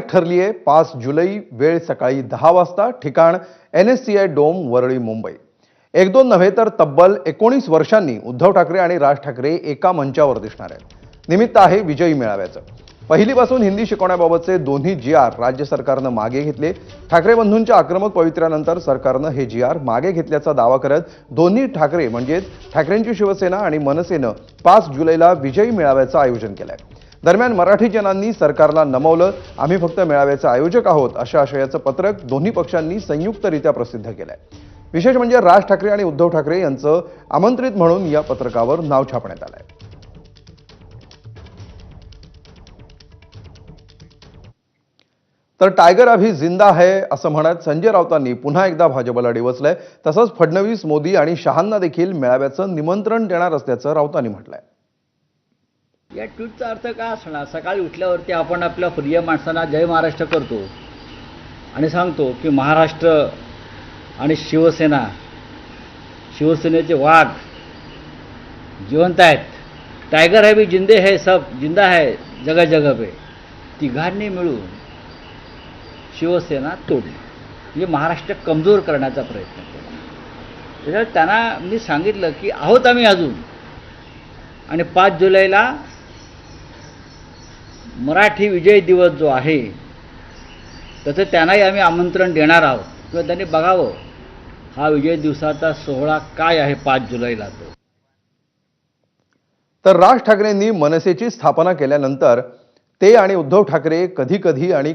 ठरली आहे 5 जुलै, वेळ सकाळी 10 वाजता, ठिकाण NSCI डोम, वरळी, मुंबई. एक दोन नव्हे तर तब्बल 19 वर्षांनी उद्धव ठाकरे आणि राज ठाकरे एका मंचावर दिसणार आहेत. निमित्त आहे विजयी मेळाव्याचं. पहिलीपासून हिंदी शिकवण्याबाबतचे दोन्ही GR राज्य सरकारनं मागे घेतले. ठाकरे बंधूंच्या आक्रमक पवित्र्यानंतर सरकारनं हे GR मागे घेतल्याचा दावा करत दोन्ही ठाकरे म्हणजेच ठाकरेंची शिवसेना आणि मनसेनं 5 जुलैला विजयी मेळाव्याचं आयोजन केलंय. दरम्यान मराठी जनांनी सरकारला नमवलं, आम्ही फक्त मेळाव्याचे आयोजक आहोत अशा आशयाचं पत्रक दोन्ही पक्षांनी संयुक्तरित्या प्रसिद्ध केलंय. विशेष म्हणजे राज ठाकरे आणि उद्धव ठाकरे यांचं आमंत्रित म्हणून या पत्रकावर नाव छापण्यात आलंय. तर टायगर अभी जिंदा है असं म्हणत संजय राऊतांनी पुन्हा एकदा भाजपला डिवचलंय. तसंच फडणवीस, मोदी आणि शहांना देखील मेळाव्याचं निमंत्रण देणार असल्याचं राऊतांनी म्हटलंय. या ट्विटचा अर्थ काय असणार? सकाळी उठल्यावरती आपण आपल्या प्रिय माणसांना जय महाराष्ट्र करतो आणि सांगतो की महाराष्ट्र आणि शिवसेनेचे वाघ जिवंत आहेत. टायगर है भी जिंदे है, सब जिंदा है जगह जगह पे. तिघांनी मिळून शिवसेना तोडली, म्हणजे महाराष्ट्र कमजोर करण्याचा प्रयत्न केला. त्याच्यात त्यांना मी सांगितलं की आहोत आम्ही अजून, आणि 5 जुलैला मराठी विजय दिवस जो आहे त्याचं त्यांनाही आम्ही आमंत्रण देणार आहोत, किंवा त्यांनी बघावं हा विजय दिवसाचा सोहळा काय आहे 5 जुलैला. तर राज ठाकरेंनी मनसेची स्थापना केल्यानंतर ते आणि उद्धव ठाकरे कधी कधी आणि